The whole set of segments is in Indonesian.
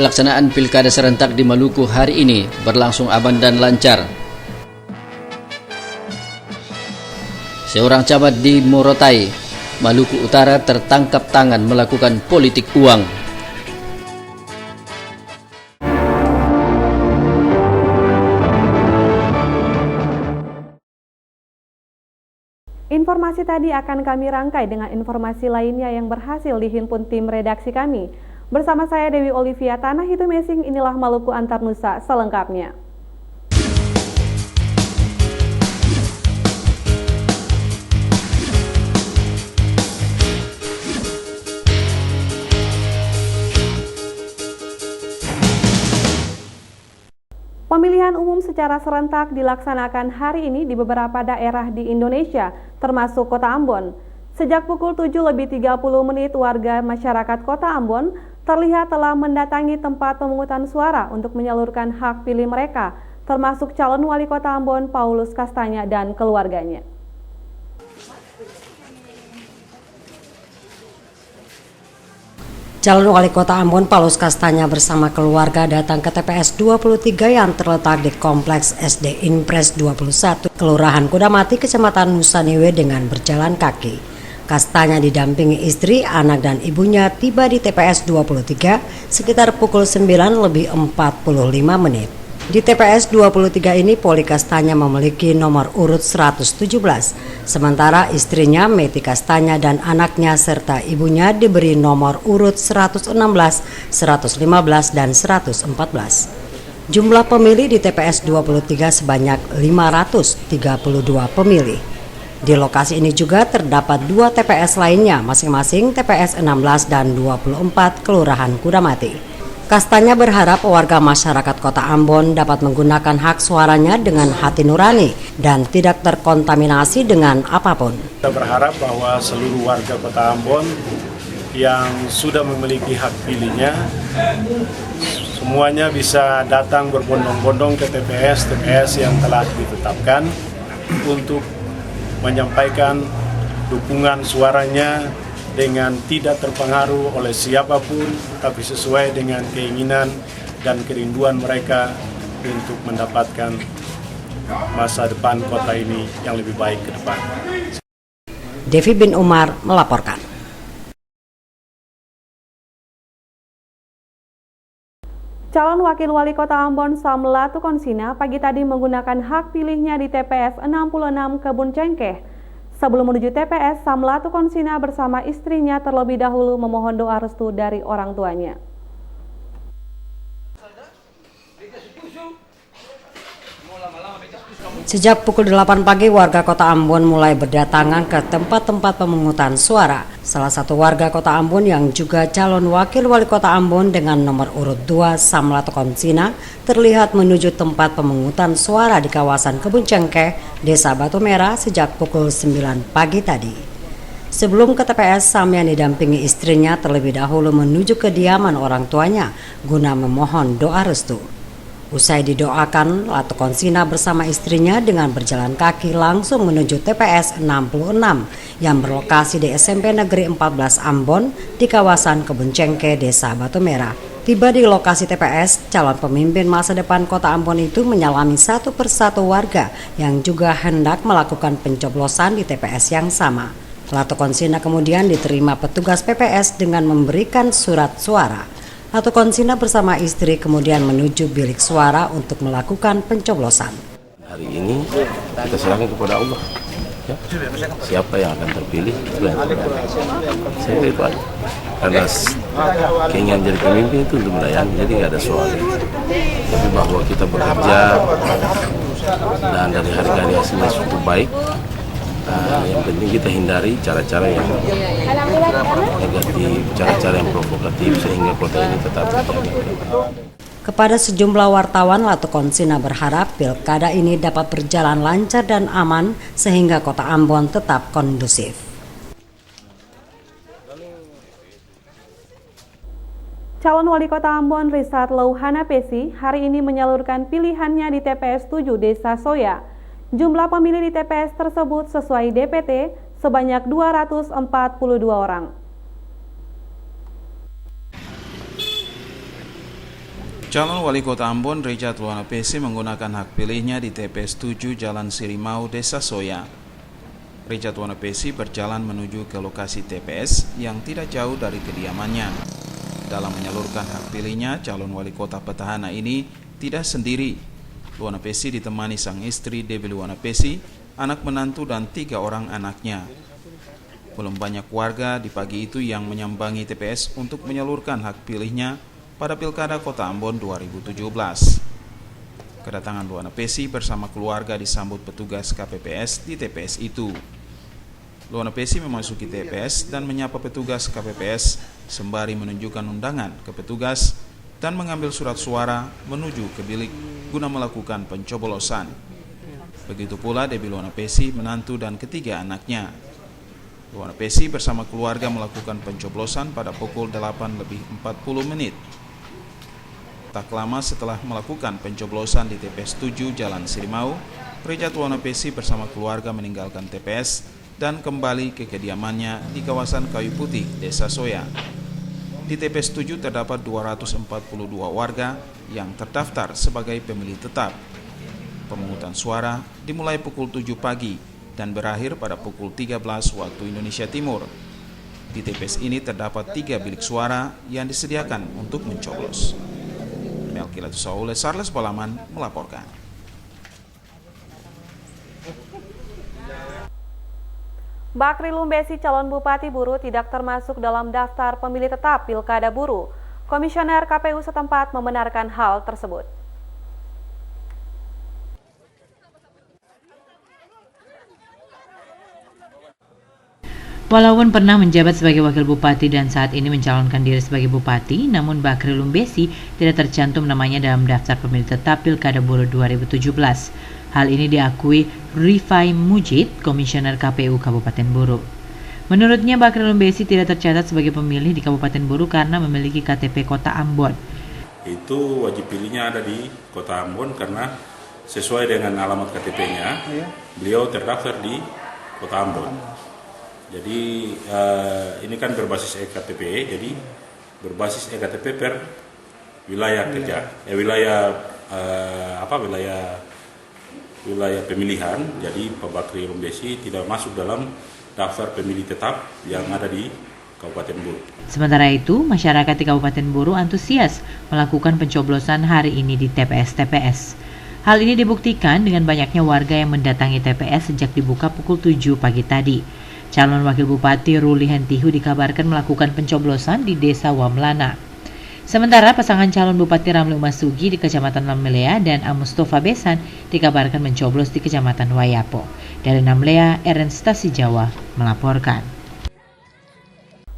Pelaksanaan pilkada serentak di Maluku hari ini berlangsung aman dan lancar. Seorang camat di Morotai, Maluku Utara tertangkap tangan melakukan politik uang. Informasi tadi akan kami rangkai dengan informasi lainnya yang berhasil dihimpun tim redaksi kami. Bersama saya Dewi Olivia Tanah Hitu Mesing, inilah Maluku Antar Nusa selengkapnya. Pemilihan umum secara serentak dilaksanakan hari ini di beberapa daerah di Indonesia, termasuk Kota Ambon. Sejak pukul 7:30 warga masyarakat Kota Ambon terlihat telah mendatangi tempat pemungutan suara untuk menyalurkan hak pilih mereka, termasuk calon wali kota Ambon Paulus Kastanya dan keluarganya. Calon Wali Kota Ambon Paulus Kastanya bersama keluarga datang ke TPS 23 yang terletak di Kompleks SD Impres 21, Kelurahan Kudamati, Kecamatan Nusanewe dengan berjalan kaki. Kastanya didampingi istri, anak dan ibunya tiba di TPS 23 sekitar pukul 9:45. Di TPS 23 ini Poli Kastanya memiliki nomor urut 117, sementara istrinya Meti Kastanya dan anaknya serta ibunya diberi nomor urut 116, 115, dan 114. Jumlah pemilih di TPS 23 sebanyak 532 pemilih. Di lokasi ini juga terdapat 2 TPS lainnya, masing-masing TPS 16 dan 24 Kelurahan Kudamati. Kastanya berharap warga masyarakat Kota Ambon dapat menggunakan hak suaranya dengan hati nurani dan tidak terkontaminasi dengan apapun. Kita berharap bahwa seluruh warga Kota Ambon yang sudah memiliki hak pilihnya, semuanya bisa datang berbondong-bondong ke TPS yang telah ditetapkan untuk menyampaikan dukungan suaranya dengan tidak terpengaruh oleh siapapun, tapi sesuai dengan keinginan dan kerinduan mereka untuk mendapatkan masa depan kota ini yang lebih baik ke depan. Devi bin Umar melaporkan. Calon Wakil Wali Kota Ambon Samlatu Konsina pagi tadi menggunakan hak pilihnya di TPS 66 Kebun Cengkeh. Sebelum menuju TPS, Samlatu Konsina bersama istrinya terlebih dahulu memohon doa restu dari orang tuanya. Sejak pukul 8 pagi, warga Kota Ambon mulai berdatangan ke tempat-tempat pemungutan suara. Salah satu warga Kota Ambon yang juga calon Wakil Wali Kota Ambon dengan nomor urut 2 Samlatu Konsina terlihat menuju tempat pemungutan suara di kawasan Kebun Cengkeh, Desa Batu Merah sejak pukul 9 pagi tadi. Sebelum ke TPS, Samyan didampingi istrinya terlebih dahulu menuju kediaman orang tuanya guna memohon doa restu. Usai didoakan, Latu Konsina bersama istrinya dengan berjalan kaki langsung menuju TPS 66 yang berlokasi di SMP Negeri 14 Ambon di kawasan Kebun Cengkeh, Desa Batu Merah. Tiba di lokasi TPS, calon pemimpin masa depan Kota Ambon itu menyalami satu persatu warga yang juga hendak melakukan pencoblosan di TPS yang sama. Latu Konsina kemudian diterima petugas PPS dengan memberikan surat suara. Latu Konsina bersama istri kemudian menuju bilik suara untuk melakukan pencoblosan. Hari ini kita serahkan kepada Allah. Ya. Siapa yang akan terpilih, itu yang terbaik. Saya kira itu aja. Karena keinginan jadi pemimpin itu untuk melayani, jadi nggak ada soal itu. Tapi bahwa kita bekerja dan dari hari ke hari hasilnya cukup baik. Yang penting kita hindari cara-cara yang negatif, cara-cara yang provokatif sehingga kota ini tetap terjaga. Kepada sejumlah wartawan, Latu Konsina berharap pilkada ini dapat berjalan lancar dan aman sehingga Kota Ambon tetap kondusif. Calon Wali Kota Ambon Risat Lauhana Pesi hari ini menyalurkan pilihannya di TPS 7 Desa Soya. Jumlah pemilih di TPS tersebut sesuai DPT sebanyak 242 orang. Calon Wali Kota Ambon Richard Wanapesi menggunakan hak pilihnya di TPS 7 Jalan Sirimau, Desa Soya. Richard Wanapesi berjalan menuju ke lokasi TPS yang tidak jauh dari kediamannya. Dalam menyalurkan hak pilihnya, calon wali kota petahana ini tidak sendiri. Wanapesi ditemani sang istri Debbie Wanapesi, anak menantu dan 3 orang anaknya. Belum banyak warga di pagi itu yang menyambangi TPS untuk menyalurkan hak pilihnya pada Pilkada Kota Ambon 2017. Kedatangan Wanapesi bersama keluarga disambut petugas KPPS di TPS itu. Wanapesi memasuki TPS dan menyapa petugas KPPS sembari menunjukkan undangan ke petugas dan mengambil surat suara menuju ke bilik guna melakukan pencoblosan. Begitu pula Debbie Wanapesi, menantu dan ketiga anaknya. Wanapesi bersama keluarga melakukan pencoblosan pada pukul 8:40. Tak lama setelah melakukan pencoblosan di TPS 7 Jalan Sirimau, Richard Wanapesi bersama keluarga meninggalkan TPS dan kembali ke kediamannya di kawasan Kayu Putih, Desa Soya. Di TPS 7 terdapat 242 warga yang terdaftar sebagai pemilih tetap. Pemungutan suara dimulai pukul 7 pagi dan berakhir pada pukul 13 waktu Indonesia Timur. Di TPS ini terdapat 3 bilik suara yang disediakan untuk mencoblos. Melkilatus Saule, Charles Balaman melaporkan. Bakri Lumbesi, calon Bupati Buru, tidak termasuk dalam daftar pemilih tetap Pilkada Buru. Komisioner KPU setempat membenarkan hal tersebut. Walaupun pernah menjabat sebagai wakil bupati dan saat ini mencalonkan diri sebagai bupati, namun Bakri Lumbesi tidak tercantum namanya dalam daftar pemilih tetap Pilkada Buru 2017. Hal ini diakui Rifai Mujid, Komisioner KPU Kabupaten Buru. Menurutnya, Bakri Lumbesi tidak tercatat sebagai pemilih di Kabupaten Buru karena memiliki KTP Kota Ambon. Itu wajib pilihnya ada di Kota Ambon karena sesuai dengan alamat KTP-nya, beliau terdaftar di Kota Ambon. Jadi ini kan berbasis eKTP, jadi berbasis eKTP per wilayah kerja, wilayah pemilihan. Jadi Pak Bakri Lumbesi tidak masuk dalam daftar pemilih tetap yang ada di Kabupaten Buru. Sementara itu, masyarakat di Kabupaten Buru antusias melakukan pencoblosan hari ini di TPS-TPS. Hal ini dibuktikan dengan banyaknya warga yang mendatangi TPS sejak dibuka pukul 7 pagi tadi. Calon Wakil Bupati Ruli Hentihu dikabarkan melakukan pencoblosan di Desa Wamlana. Sementara pasangan calon Bupati Ramli Umasugi di Kecamatan Namlea dan Amustofa Besan dikabarkan mencoblos di Kecamatan Wayapo. Dari Namlea, Erenstasi Jawa melaporkan.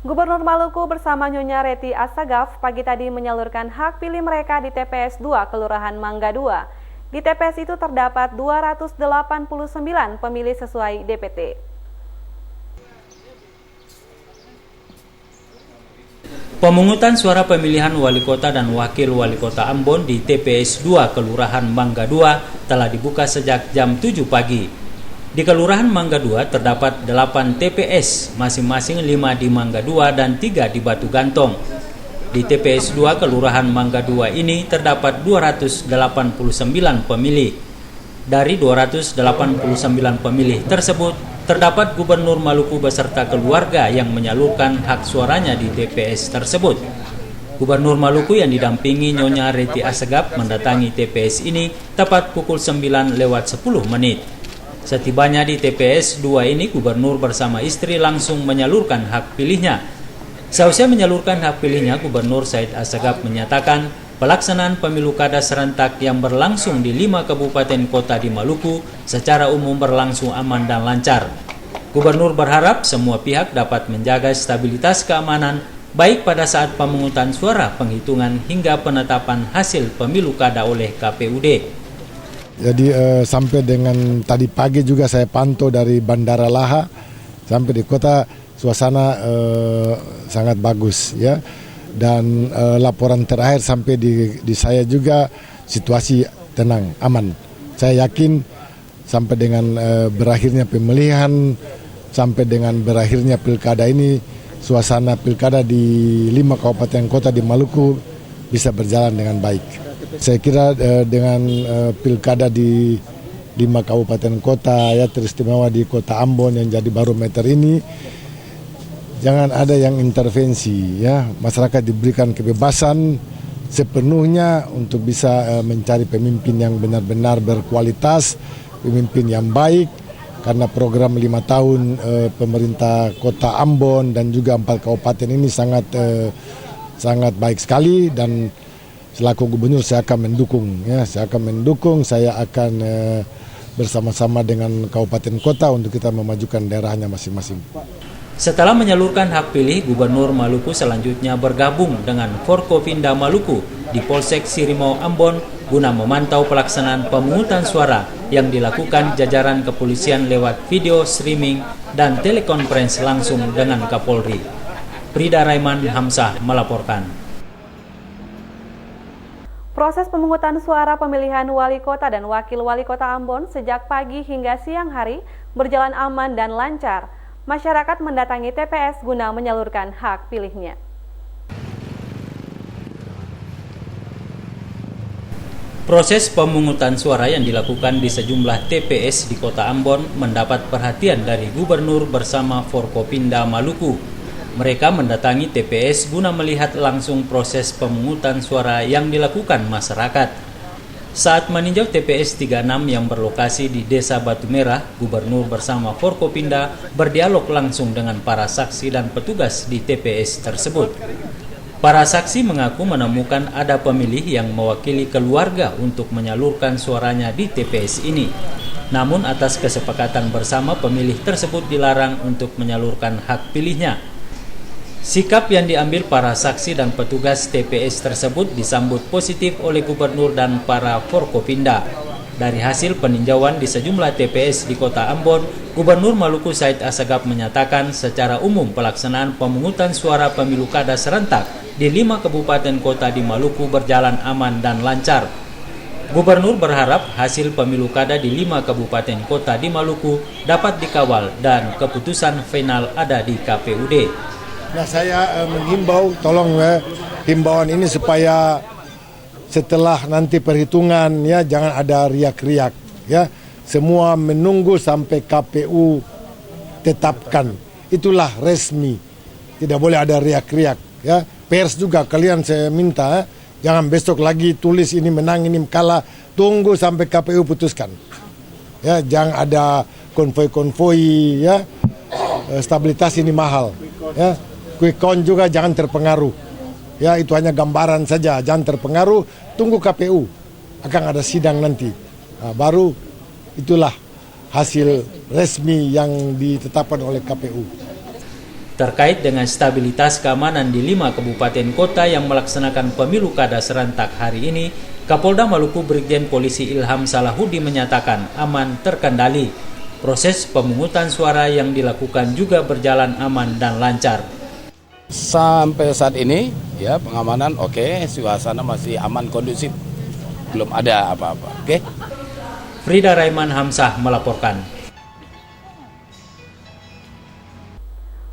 Gubernur Maluku bersama Nyonya Reti Asagaf pagi tadi menyalurkan hak pilih mereka di TPS 2 Kelurahan Mangga 2. Di TPS itu terdapat 289 pemilih sesuai DPT. Pemungutan suara pemilihan wali kota dan wakil wali kota Ambon di TPS 2 Kelurahan Mangga 2 telah dibuka sejak jam 7 pagi. Di Kelurahan Mangga 2 terdapat 8 TPS, masing-masing 5 di Mangga 2 dan 3 di Batu Gantong. Di TPS 2 Kelurahan Mangga 2 ini terdapat 289 pemilih. Dari 289 pemilih tersebut, terdapat Gubernur Maluku beserta keluarga yang menyalurkan hak suaranya di TPS tersebut. Gubernur Maluku yang didampingi Nyonya Reti Asagaf mendatangi TPS ini tepat pukul 9:10. Setibanya di TPS 2 ini, Gubernur bersama istri langsung menyalurkan hak pilihnya. Seusai menyalurkan hak pilihnya, Gubernur Said Asagaf menyatakan pelaksanaan pemilu kada serentak yang berlangsung di 5 kabupaten kota di Maluku secara umum berlangsung aman dan lancar. Gubernur berharap semua pihak dapat menjaga stabilitas keamanan baik pada saat pemungutan suara, penghitungan hingga penetapan hasil pemilu kada oleh KPUD. Jadi sampai dengan tadi pagi juga saya pantau dari Bandara Laha sampai di kota, suasana sangat bagus ya. Dan laporan terakhir sampai di saya juga situasi tenang, aman. Saya yakin sampai dengan berakhirnya pemilihan, sampai dengan berakhirnya pilkada ini, suasana pilkada di 5 kabupaten kota di Maluku bisa berjalan dengan baik. Saya kira dengan pilkada di 5 kabupaten kota ya teristimewa di Kota Ambon yang jadi barometer ini, jangan ada yang intervensi ya. Masyarakat diberikan kebebasan sepenuhnya untuk bisa mencari pemimpin yang benar-benar berkualitas, pemimpin yang baik, karena program 5 tahun pemerintah Kota Ambon dan juga 4 kabupaten ini sangat baik sekali, dan selaku gubernur saya akan mendukung ya, saya akan bersama-sama dengan kabupaten kota untuk kita memajukan daerahnya masing-masing. Setelah menyalurkan hak pilih, Gubernur Maluku selanjutnya bergabung dengan Forkopimda Maluku di Polsek Sirimau Ambon guna memantau pelaksanaan pemungutan suara yang dilakukan jajaran kepolisian lewat video streaming dan telekonferensi langsung dengan Kapolri. Frida Raiman Hamzah melaporkan. Proses pemungutan suara pemilihan wali kota dan wakil wali kota Ambon sejak pagi hingga siang hari berjalan aman dan lancar. Masyarakat mendatangi TPS guna menyalurkan hak pilihnya. Proses pemungutan suara yang dilakukan di sejumlah TPS di Kota Ambon mendapat perhatian dari Gubernur bersama Forkopimda Maluku. Mereka mendatangi TPS guna melihat langsung proses pemungutan suara yang dilakukan masyarakat. Saat meninjau TPS 36 yang berlokasi di Desa Batu Merah, Gubernur bersama Forkopimda berdialog langsung dengan para saksi dan petugas di TPS tersebut. Para saksi mengaku menemukan ada pemilih yang mewakili keluarga untuk menyalurkan suaranya di TPS ini. Namun atas kesepakatan bersama, pemilih tersebut dilarang untuk menyalurkan hak pilihnya. Sikap yang diambil para saksi dan petugas TPS tersebut disambut positif oleh Gubernur dan para Forkopimda. Dari hasil peninjauan di sejumlah TPS di Kota Ambon, Gubernur Maluku Said Assegaf menyatakan secara umum pelaksanaan pemungutan suara pemilu kada serentak di 5 kabupaten kota di Maluku berjalan aman dan lancar. Gubernur berharap hasil pemilu kada di 5 kabupaten kota di Maluku dapat dikawal dan keputusan final ada di KPUD. Nah, saya menghimbau, tolong himbauan ini supaya setelah nanti perhitungan ya jangan ada riak-riak ya. Semua menunggu sampai KPU tetapkan. Itulah resmi. Tidak boleh ada riak-riak ya. Pers juga kalian saya minta jangan besok lagi tulis ini menang ini kalah. Tunggu sampai KPU putuskan. Ya, jangan ada konvoi-konvoi ya. Stabilitas ini mahal ya. Quick count juga jangan terpengaruh. Ya, itu hanya gambaran saja, jangan terpengaruh. Tunggu KPU, akan ada sidang nanti. Nah, baru itulah hasil resmi yang ditetapkan oleh KPU. Terkait dengan stabilitas keamanan di 5 kabupaten kota yang melaksanakan pemilu kada serentak hari ini, Kapolda Maluku Brigjen Polisi Ilham Salahudi menyatakan aman terkendali. Proses pemungutan suara yang dilakukan juga berjalan aman dan lancar. Sampai saat ini ya pengamanan oke, suasana masih aman kondusif, belum ada apa-apa. Oke. Frida Raiman Hamzah melaporkan.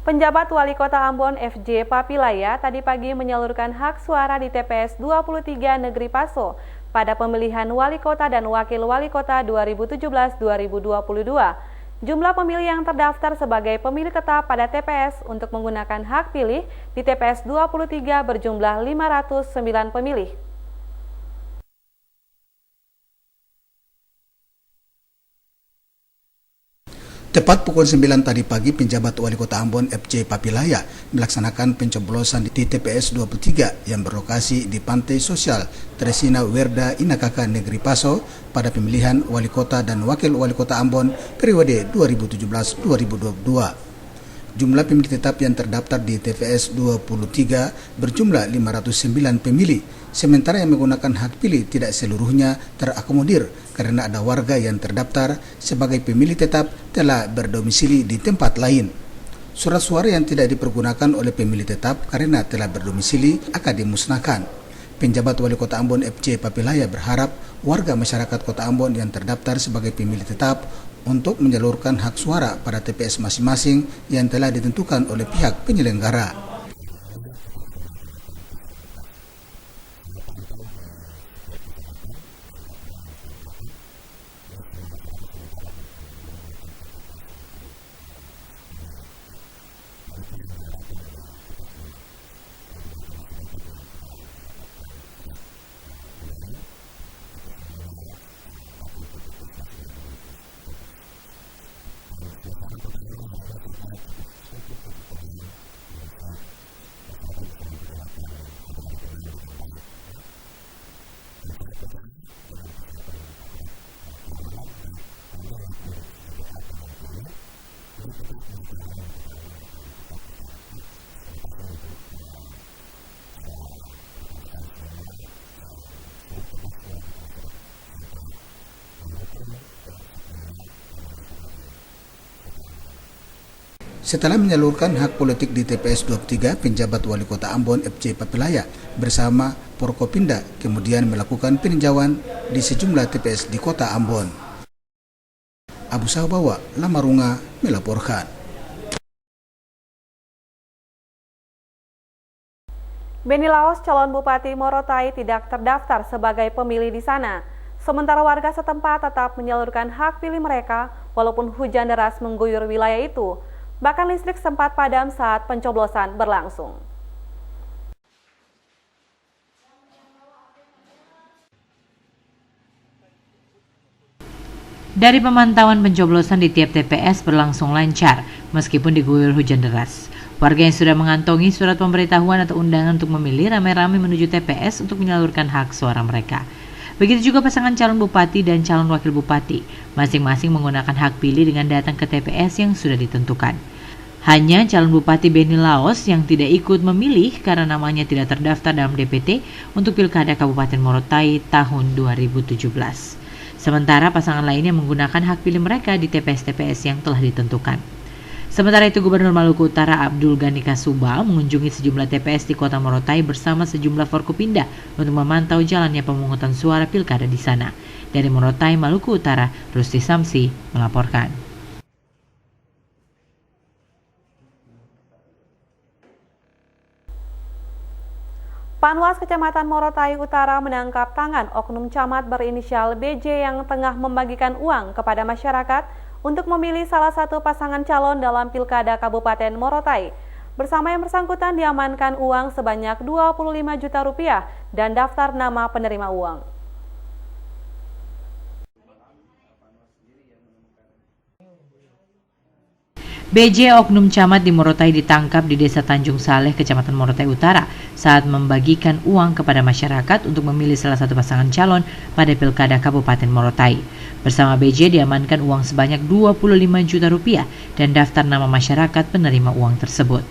Penjabat Wali Kota Ambon FJ Papilaya tadi pagi menyalurkan hak suara di TPS 23 Negeri Paso pada pemilihan Wali Kota dan Wakil Wali Kota 2017-2022. Jumlah pemilih yang terdaftar sebagai pemilih tetap pada TPS untuk menggunakan hak pilih di TPS 23 berjumlah 509 pemilih. Tepat pukul 9 tadi pagi, penjabat Wali Kota Ambon FJ Papilaya melaksanakan pencoblosan di TPS 23 yang berlokasi di Pantai Sosial Tresina Werda Inakaka Negeri Paso pada pemilihan Wali Kota dan Wakil Wali Kota Ambon periode 2017-2022. Jumlah pemilih tetap yang terdaftar di TPS 23 berjumlah 509 pemilih, sementara yang menggunakan hak pilih tidak seluruhnya terakomodir karena ada warga yang terdaftar sebagai pemilih tetap telah berdomisili di tempat lain. Surat suara yang tidak dipergunakan oleh pemilih tetap karena telah berdomisili akan dimusnahkan. Penjabat Wali Kota Ambon FJ Papilaya berharap warga masyarakat Kota Ambon yang terdaftar sebagai pemilih tetap untuk menyalurkan hak suara pada TPS masing-masing yang telah ditentukan oleh pihak penyelenggara. Setelah menyalurkan hak politik di TPS 23, penjabat Wali Kota Ambon FC Papilaya bersama Forkopimda kemudian melakukan peninjauan di sejumlah TPS di Kota Ambon. Abu Sabawa, Lamarunga melaporkan. Beni Laos, calon Bupati Morotai, tidak terdaftar sebagai pemilih di sana. Sementara warga setempat tetap menyalurkan hak pilih mereka walaupun hujan deras mengguyur wilayah itu. Bahkan listrik sempat padam saat pencoblosan berlangsung. Dari pemantauan pencoblosan di tiap TPS berlangsung lancar meskipun diguyur hujan deras. Warga yang sudah mengantongi surat pemberitahuan atau undangan untuk memilih ramai-ramai menuju TPS untuk menyalurkan hak suara mereka. Begitu juga pasangan calon bupati dan calon wakil bupati, masing-masing menggunakan hak pilih dengan datang ke TPS yang sudah ditentukan. Hanya calon Bupati Beni Laos yang tidak ikut memilih karena namanya tidak terdaftar dalam DPT untuk Pilkada Kabupaten Morotai tahun 2017. Sementara pasangan lainnya menggunakan hak pilih mereka di TPS-TPS yang telah ditentukan. Sementara itu, Gubernur Maluku Utara Abdul Ghani Kasuba mengunjungi sejumlah TPS di Kota Morotai bersama sejumlah Forkopimda untuk memantau jalannya pemungutan suara pilkada di sana. Dari Morotai, Maluku Utara, Rusti Samsi melaporkan. Panwas Kecamatan Morotai Utara menangkap tangan oknum camat berinisial BJ yang tengah membagikan uang kepada masyarakat untuk memilih salah satu pasangan calon dalam Pilkada Kabupaten Morotai. Bersama yang bersangkutan diamankan uang sebanyak 25 juta rupiah dan daftar nama penerima uang. BJ oknum camat di Morotai ditangkap di Desa Tanjung Saleh, Kecamatan Morotai Utara saat membagikan uang kepada masyarakat untuk memilih salah satu pasangan calon pada Pilkada Kabupaten Morotai. Bersama BJ diamankan uang sebanyak 25 juta rupiah dan daftar nama masyarakat penerima uang tersebut.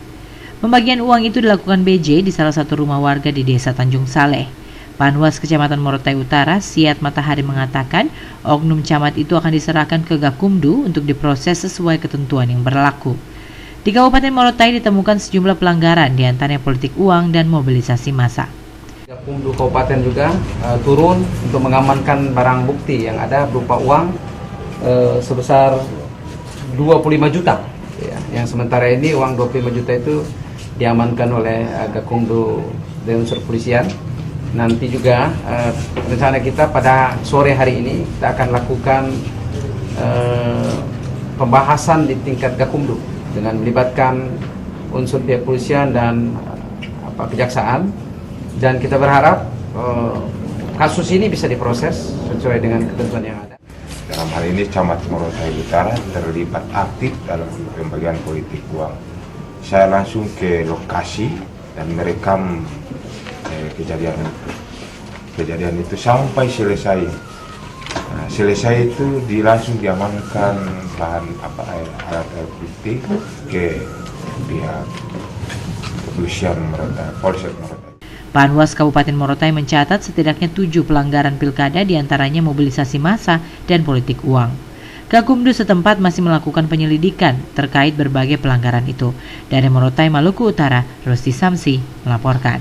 Pembagian uang itu dilakukan BJ di salah satu rumah warga di Desa Tanjung Saleh. Panwas Kecamatan Morotai Utara, Siat Matahari mengatakan oknum camat itu akan diserahkan ke Gakumdu untuk diproses sesuai ketentuan yang berlaku. Di Kabupaten Morotai ditemukan sejumlah pelanggaran, diantaranya politik uang dan mobilisasi massa. Gakumdu Kabupaten juga turun untuk mengamankan barang bukti yang ada berupa uang sebesar 25 juta. Ya, yang sementara ini uang 25 juta itu diamankan oleh Gakumdu dan unsur polisian. Nanti juga rencana kita pada sore hari ini kita akan lakukan pembahasan di tingkat Gakumdu dengan melibatkan unsur pihak polisian dan kejaksaan, dan kita berharap kasus ini bisa diproses sesuai dengan ketentuan yang ada. Dalam hal ini Camat Morotai Utara terlibat aktif dalam pembagian politik uang. Saya langsung ke lokasi dan merekam kejadian itu sampai selesai. Nah, selesai itu langsung diamankan bahan alat bukti ke pihak kepolisian Morotai, Polsek Morotai. Panwas Kabupaten Morotai mencatat setidaknya 7 pelanggaran pilkada, diantaranya mobilisasi massa dan politik uang. Gakumdu setempat masih melakukan penyelidikan terkait berbagai pelanggaran itu. Dari Morotai, Maluku Utara, Rusti Samsi melaporkan.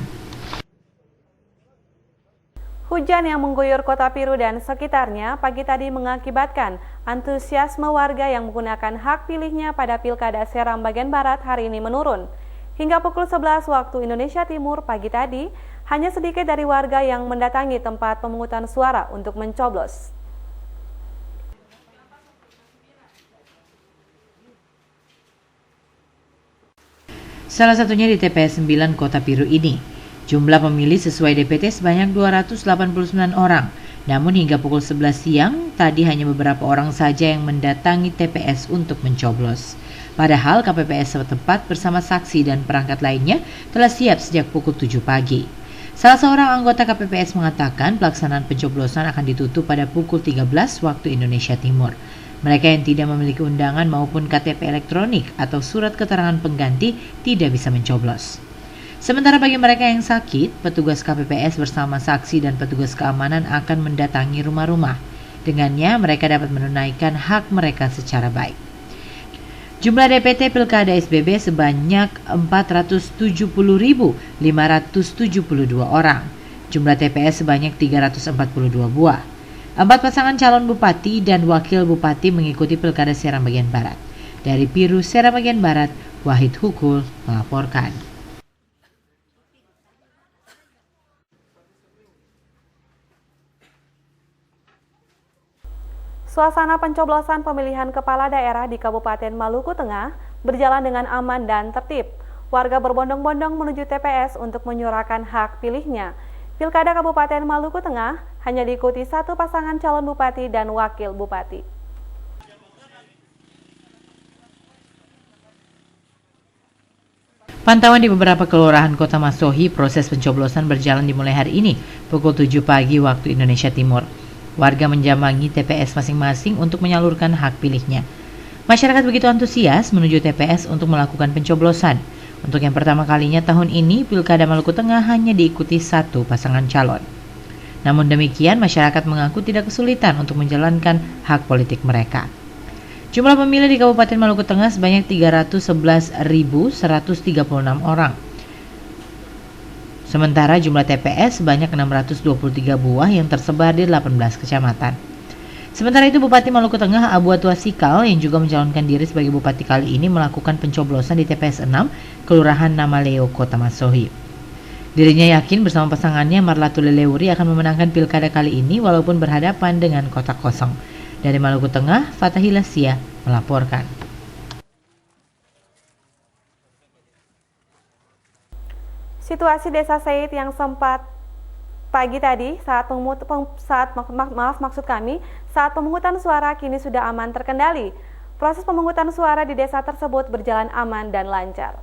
Hujan yang mengguyur Kota Piru dan sekitarnya pagi tadi mengakibatkan antusiasme warga yang menggunakan hak pilihnya pada Pilkada Seram bagian Barat hari ini menurun. Hingga pukul 11 waktu Indonesia Timur pagi tadi, hanya sedikit dari warga yang mendatangi tempat pemungutan suara untuk mencoblos. Salah satunya di TPS 9 Kota Piru ini. Jumlah pemilih sesuai DPT sebanyak 289 orang. Namun hingga pukul 11 siang, tadi hanya beberapa orang saja yang mendatangi TPS untuk mencoblos. Padahal KPPS setempat bersama saksi dan perangkat lainnya telah siap sejak pukul 7 pagi. Salah seorang anggota KPPS mengatakan pelaksanaan pencoblosan akan ditutup pada pukul 13 waktu Indonesia Timur. Mereka yang tidak memiliki undangan maupun KTP elektronik atau surat keterangan pengganti tidak bisa mencoblos. Sementara bagi mereka yang sakit, petugas KPPS bersama saksi dan petugas keamanan akan mendatangi rumah-rumah. Dengannya, mereka dapat menunaikan hak mereka secara baik. Jumlah DPT Pilkada SBB sebanyak 470.572 orang. Jumlah TPS sebanyak 342 buah. 4 pasangan calon bupati dan wakil bupati mengikuti Pilkada Seram bagian Barat. Dari Piru, Seram bagian Barat, Wahid Hukul melaporkan. Suasana pencoblosan pemilihan kepala daerah di Kabupaten Maluku Tengah berjalan dengan aman dan tertib. Warga berbondong-bondong menuju TPS untuk menyuarakan hak pilihnya. Pilkada Kabupaten Maluku Tengah hanya diikuti 1 pasangan calon bupati dan wakil bupati. Pantauan di beberapa kelurahan Kota Masohi, proses pencoblosan berjalan dimulai hari ini, pukul 7 pagi waktu Indonesia Timur. Warga menjambangi TPS masing-masing untuk menyalurkan hak pilihnya. Masyarakat begitu antusias menuju TPS untuk melakukan pencoblosan. Untuk yang pertama kalinya tahun ini, Pilkada Maluku Tengah hanya diikuti 1 pasangan calon. Namun demikian, masyarakat mengaku tidak kesulitan untuk menjalankan hak politik mereka. Jumlah pemilih di Kabupaten Maluku Tengah sebanyak 311.136 orang. Sementara jumlah TPS sebanyak 623 buah yang tersebar di 18 kecamatan. Sementara itu, Bupati Maluku Tengah Abu Atua Sikal yang juga mencalonkan diri sebagai bupati kali ini melakukan pencoblosan di TPS 6, Kelurahan Namaleo, Kota Masohi. Dirinya yakin bersama pasangannya Marlatul Leleuri akan memenangkan pilkada kali ini walaupun berhadapan dengan kotak kosong. Dari Maluku Tengah, Fatahila Sia melaporkan. Situasi Desa Said yang sempat pagi tadi saat pemungutan suara kini sudah aman terkendali. Proses pemungutan suara di desa tersebut berjalan aman dan lancar.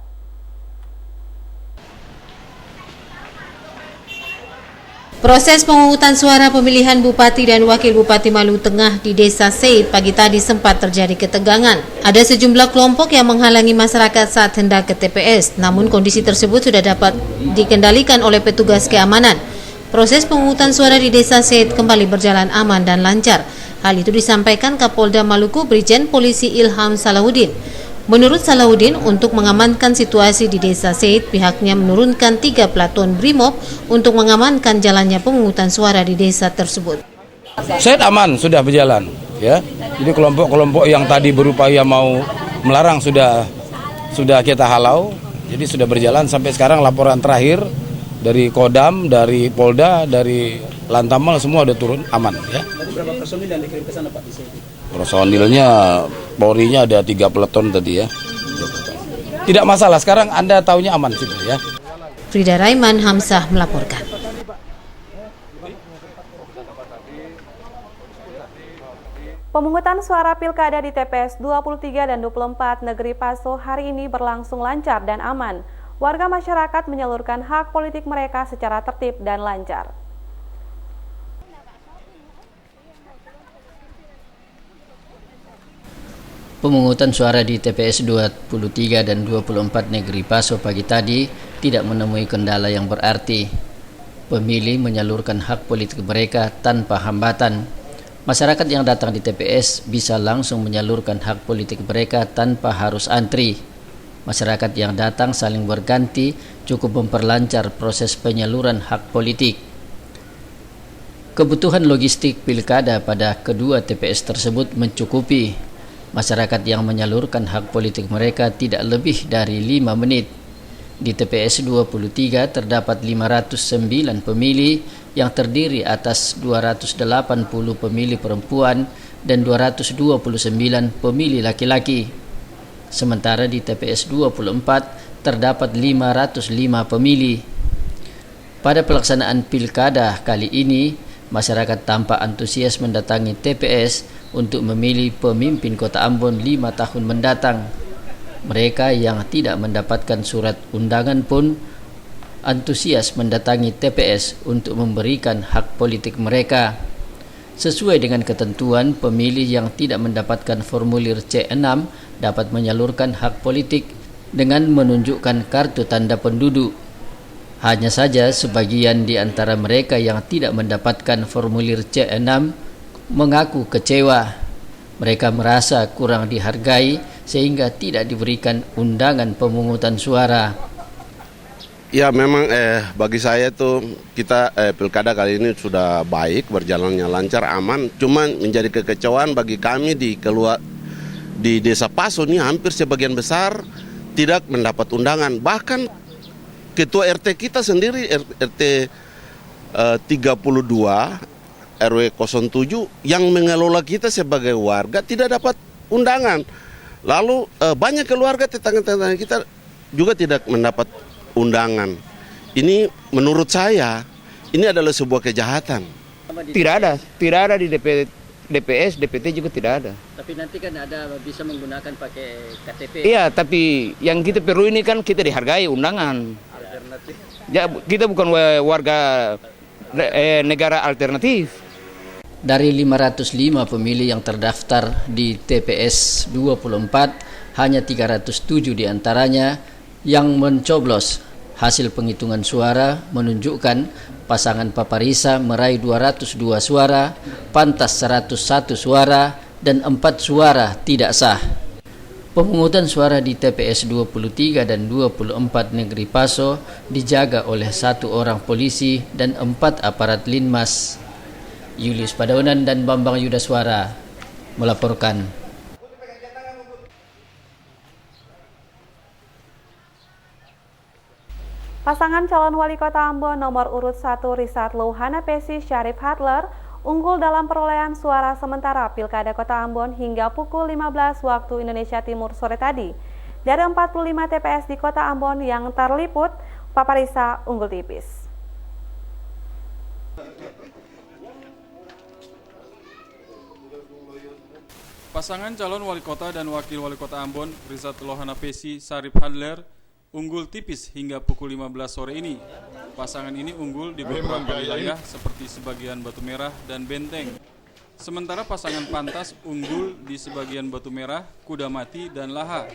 Proses pemungutan suara pemilihan Bupati dan Wakil Bupati Maluku Tengah di Desa Said pagi tadi sempat terjadi ketegangan. Ada sejumlah kelompok yang menghalangi masyarakat saat hendak ke TPS, namun kondisi tersebut sudah dapat dikendalikan oleh petugas keamanan. Proses pemungutan suara di Desa Said kembali berjalan aman dan lancar. Hal itu disampaikan Kapolda Maluku Brigjen Polisi Ilham Salahuddin. Menurut Salahuddin, untuk mengamankan situasi di Desa Said, pihaknya menurunkan 3 pelaton BRIMOB untuk mengamankan jalannya pemungutan suara di desa tersebut. Said aman, sudah berjalan, ya. Jadi kelompok-kelompok yang tadi berupaya mau melarang sudah kita halau. Jadi sudah berjalan sampai sekarang. Laporan terakhir dari Kodam, dari Polda, dari Lantamal semua udah turun aman, ya. Berapa personil yang dikirim ke sana, Pak, di sini? Personilnya, Polri-nya ada 3 peleton tadi, ya. Tidak masalah, sekarang Anda taunya aman situ, ya. Frida Raiman Hamzah melaporkan. Pemungutan suara pilkada di TPS 23 dan 24 Negeri Paso hari ini berlangsung lancar dan aman. Warga masyarakat menyalurkan hak politik mereka secara tertib dan lancar. Pemungutan suara di TPS 23 dan 24 Negeri Paso pagi tadi tidak menemui kendala yang berarti. Pemilih menyalurkan hak politik mereka tanpa hambatan. Masyarakat yang datang di TPS bisa langsung menyalurkan hak politik mereka tanpa harus antri. Masyarakat yang datang saling berganti cukup memperlancar proses penyaluran hak politik. Kebutuhan logistik pilkada pada kedua TPS tersebut mencukupi. Masyarakat yang menyalurkan hak politik mereka tidak lebih dari 5 menit. Di TPS 23 terdapat 509 pemilih yang terdiri atas 280 pemilih perempuan dan 229 pemilih laki-laki. Sementara di TPS 24 terdapat 505 pemilih. Pada pelaksanaan pilkada kali ini, masyarakat tampak antusias mendatangi TPS untuk memilih pemimpin Kota Ambon 5 tahun mendatang. Mereka yang tidak mendapatkan surat undangan pun antusias mendatangi TPS untuk memberikan hak politik mereka. Sesuai dengan ketentuan, pemilih yang tidak mendapatkan formulir C6 dapat menyalurkan hak politik dengan menunjukkan kartu tanda penduduk. Hanya saja sebagian di antara mereka yang tidak mendapatkan formulir C6 mengaku kecewa. Mereka merasa kurang dihargai sehingga tidak diberikan undangan pemungutan suara. Ya memang bagi saya tuh kita pilkada kali ini sudah baik, berjalannya lancar, aman. Cuman menjadi kekecewaan bagi kami di Desa Paso ini hampir sebagian besar tidak mendapat undangan. Bahkan Ketua RT kita sendiri, RT 32, RW 07, yang mengelola kita sebagai warga tidak dapat undangan. Lalu banyak keluarga tetangga-tetangga kita juga tidak mendapat undangan. Ini menurut saya, ini adalah sebuah kejahatan. Tidak ada di DPS, DPT juga tidak ada. Tapi nanti kan ada bisa menggunakan pakai KTP. Iya, tapi yang kita perlu ini kan kita dihargai undangan. Alternatif. Ya, kita bukan warga negara alternatif. Dari 505 pemilih yang terdaftar di TPS 24, hanya 307 diantaranya yang mencoblos. Hasil penghitungan suara menunjukkan pasangan Paparisa meraih 202 suara, Pantas 101 suara, dan 4 suara tidak sah. Pemungutan suara di TPS 23 dan 24 Negeri Paso dijaga oleh 1 orang polisi dan 4 aparat Linmas. Julius Padaunan dan Bambang Yudaswara melaporkan. Pasangan calon wali kota Ambon nomor urut 1 Risat Louhana Pesi Syarif Hadler unggul dalam perolehan suara sementara Pilkada Kota Ambon hingga pukul 15 waktu Indonesia Timur sore tadi. Dari 45 TPS di Kota Ambon yang terliput, Paparisa unggul tipis. Pasangan calon wali kota dan wakil wali kota Ambon, Risat Louhana Pesi Syarif Hadler, unggul tipis hingga pukul 15 sore ini. Pasangan ini unggul di beberapa wilayah seperti sebagian Batu Merah dan Benteng. Sementara pasangan Pantas unggul di sebagian Batu Merah, Kudamati, dan Laha.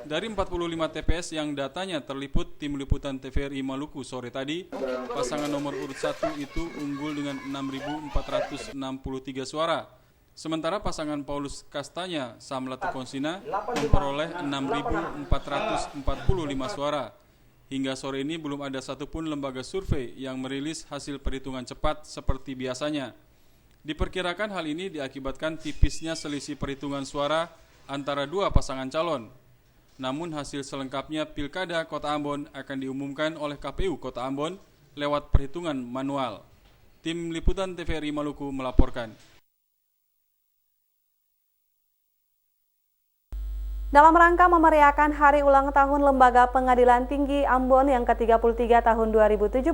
Dari 45 TPS yang datanya terliput tim liputan TVRI Maluku sore tadi, pasangan nomor urut 1 itu unggul dengan 6.463 suara. Sementara pasangan Paulus Kastanya Samlatu Konsina memperoleh 6.445 suara. Hingga sore ini belum ada satupun lembaga survei yang merilis hasil perhitungan cepat seperti biasanya. Diperkirakan hal ini diakibatkan tipisnya selisih perhitungan suara antara dua pasangan calon. Namun hasil selengkapnya Pilkada Kota Ambon akan diumumkan oleh KPU Kota Ambon lewat perhitungan manual. Tim Liputan TVRI Maluku melaporkan. Dalam rangka memeriahkan Hari Ulang Tahun Lembaga Pengadilan Tinggi Ambon yang ke-33 tahun 2017,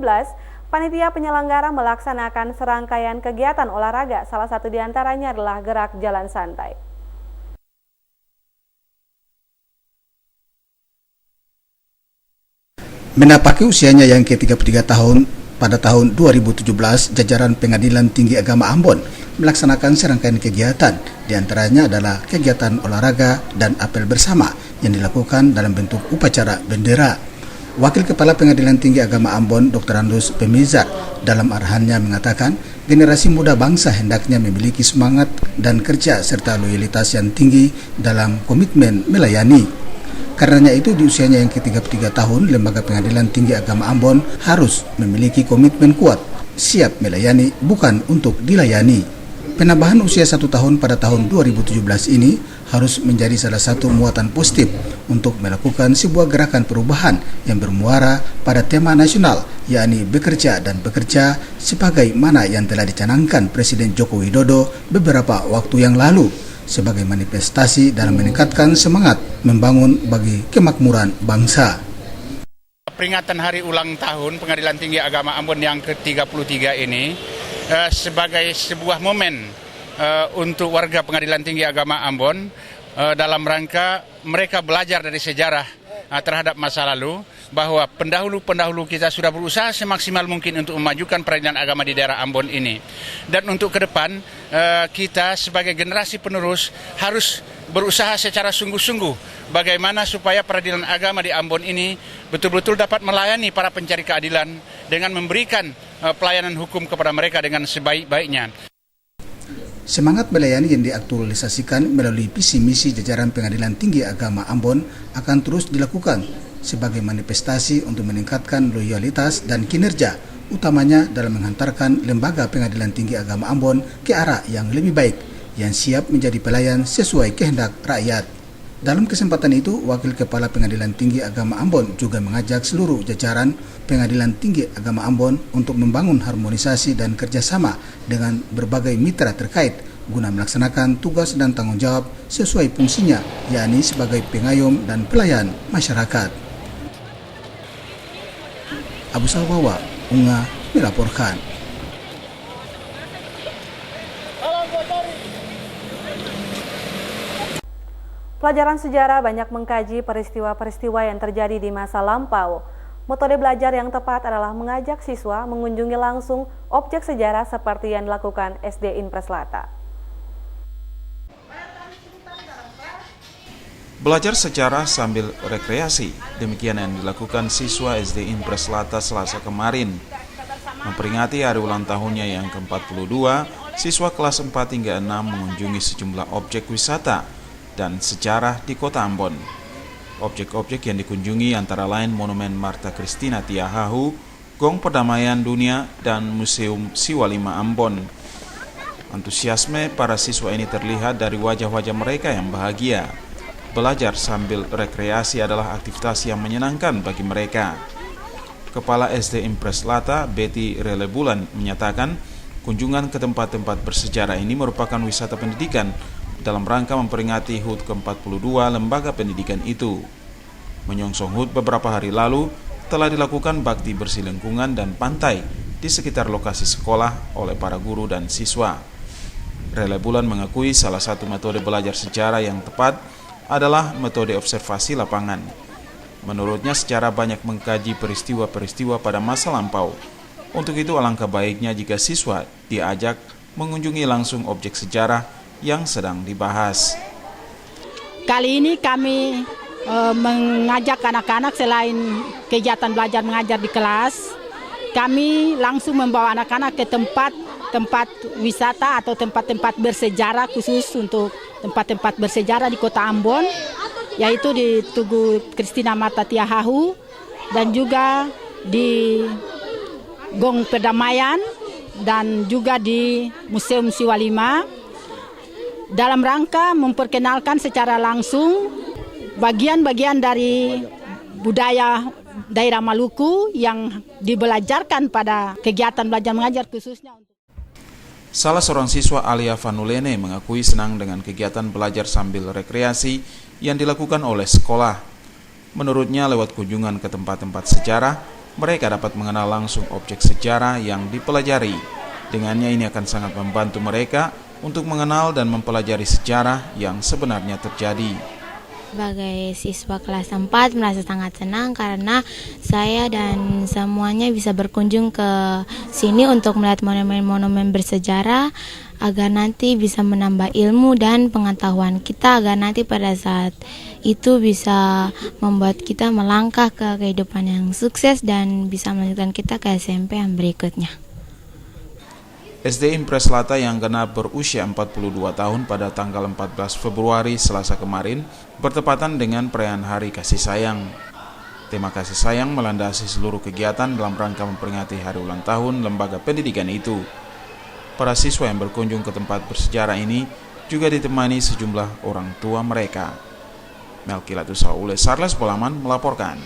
panitia penyelenggara melaksanakan serangkaian kegiatan olahraga, salah satu diantaranya adalah gerak jalan santai. Menapaki usianya yang ke-33 tahun, pada tahun 2017, jajaran Pengadilan Tinggi Agama Ambon melaksanakan serangkaian kegiatan, diantaranya adalah kegiatan olahraga dan apel bersama yang dilakukan dalam bentuk upacara bendera. Wakil Kepala Pengadilan Tinggi Agama Ambon, Dr. Andus Pemizar, dalam arahannya mengatakan, generasi muda bangsa hendaknya memiliki semangat dan kerja serta loyalitas yang tinggi dalam komitmen melayani. Karenanya itu di usianya yang ke-33 tahun, Lembaga Pengadilan Tinggi Agama Ambon harus memiliki komitmen kuat, siap melayani, bukan untuk dilayani. Penambahan usia 1 tahun pada tahun 2017 ini harus menjadi salah satu muatan positif untuk melakukan sebuah gerakan perubahan yang bermuara pada tema nasional, yakni bekerja dan bekerja, sebagaimana yang telah dicanangkan Presiden Joko Widodo beberapa waktu yang lalu, sebagai manifestasi dalam meningkatkan semangat membangun bagi kemakmuran bangsa. Peringatan Hari Ulang Tahun Pengadilan Tinggi Agama Ambon yang ke-33 ini sebagai sebuah momen untuk warga Pengadilan Tinggi Agama Ambon dalam rangka mereka belajar dari sejarah terhadap masa lalu, bahwa pendahulu-pendahulu kita sudah berusaha semaksimal mungkin untuk memajukan peradilan agama di daerah Ambon ini. Dan untuk ke depan, kita sebagai generasi penerus harus berusaha secara sungguh-sungguh bagaimana supaya peradilan agama di Ambon ini betul-betul dapat melayani para pencari keadilan dengan memberikan pelayanan hukum kepada mereka dengan sebaik-baiknya. Semangat melayani yang diaktualisasikan melalui visi misi jajaran Pengadilan Tinggi Agama Ambon akan terus dilakukan sebagai manifestasi untuk meningkatkan loyalitas dan kinerja, utamanya dalam menghantarkan Lembaga Pengadilan Tinggi Agama Ambon ke arah yang lebih baik, yang siap menjadi pelayan sesuai kehendak rakyat. Dalam kesempatan itu, Wakil Kepala Pengadilan Tinggi Agama Ambon juga mengajak seluruh jajaran Pengadilan Tinggi Agama Ambon untuk membangun harmonisasi dan kerjasama dengan berbagai mitra terkait guna melaksanakan tugas dan tanggung jawab sesuai fungsinya, yakni sebagai pengayom dan pelayan masyarakat. Abu Salwawa, Unga, melaporkan. Pelajaran sejarah banyak mengkaji peristiwa-peristiwa yang terjadi di masa lampau. Metode belajar yang tepat adalah mengajak siswa mengunjungi langsung objek sejarah seperti yang dilakukan SD Impres Lata. Belajar sejarah sambil rekreasi, demikian yang dilakukan siswa SD Impres Lata Selasa kemarin. Memperingati hari ulang tahunnya yang ke-42, siswa kelas 4 hingga 6 mengunjungi sejumlah objek wisata dan sejarah di Kota Ambon. Objek-objek yang dikunjungi antara lain Monumen Marta Christina Tiahahu, Gong Perdamaian Dunia, dan Museum Siwa Lima Ambon. Antusiasme para siswa ini terlihat dari wajah-wajah mereka yang bahagia. Belajar sambil rekreasi adalah aktivitas yang menyenangkan bagi mereka. Kepala SD Impres Lata, Betty Relebulan, menyatakan kunjungan ke tempat-tempat bersejarah ini merupakan wisata pendidikan dalam rangka memperingati HUT ke-42 lembaga pendidikan itu. Menyongsong HUT beberapa hari lalu, telah dilakukan bakti bersih lingkungan dan pantai di sekitar lokasi sekolah oleh para guru dan siswa. Relebulan mengakui salah satu metode belajar sejarah yang tepat adalah metode observasi lapangan. Menurutnya, sejarah banyak mengkaji peristiwa-peristiwa pada masa lampau. Untuk itu, alangkah baiknya jika siswa diajak mengunjungi langsung objek sejarah yang sedang dibahas. Kali ini kami mengajak anak-anak selain kegiatan belajar mengajar di kelas, kami langsung membawa anak-anak ke tempat wisata atau tempat-tempat bersejarah khusus untuk tempat-tempat bersejarah di Kota Ambon, yaitu di Tugu Christina Marta Tiahahu dan juga di Gong Perdamaian dan juga di Museum Siwa Lima, dalam rangka memperkenalkan secara langsung bagian-bagian dari budaya daerah Maluku yang dibelajarkan pada kegiatan belajar mengajar khususnya. Salah seorang siswa, Alia Vanulene, mengakui senang dengan kegiatan belajar sambil rekreasi yang dilakukan oleh sekolah. Menurutnya, lewat kunjungan ke tempat-tempat sejarah, mereka dapat mengenal langsung objek sejarah yang dipelajari. Dengannya ini akan sangat membantu mereka untuk mengenal dan mempelajari sejarah yang sebenarnya terjadi. Sebagai siswa kelas 4 merasa sangat senang karena saya dan semuanya bisa berkunjung ke sini untuk melihat monumen-monumen bersejarah agar nanti bisa menambah ilmu dan pengetahuan kita, agar nanti pada saat itu bisa membuat kita melangkah ke kehidupan yang sukses dan bisa melanjutkan kita ke SMP yang berikutnya. SD Impres Lata yang genap berusia 42 tahun pada tanggal 14 Februari Selasa kemarin bertepatan dengan perayaan Hari Kasih Sayang. Tema kasih sayang melandasi seluruh kegiatan dalam rangka memperingati hari ulang tahun lembaga pendidikan itu. Para siswa yang berkunjung ke tempat bersejarah ini juga ditemani sejumlah orang tua mereka. Melkilatus Saule Sarles Polaman melaporkan.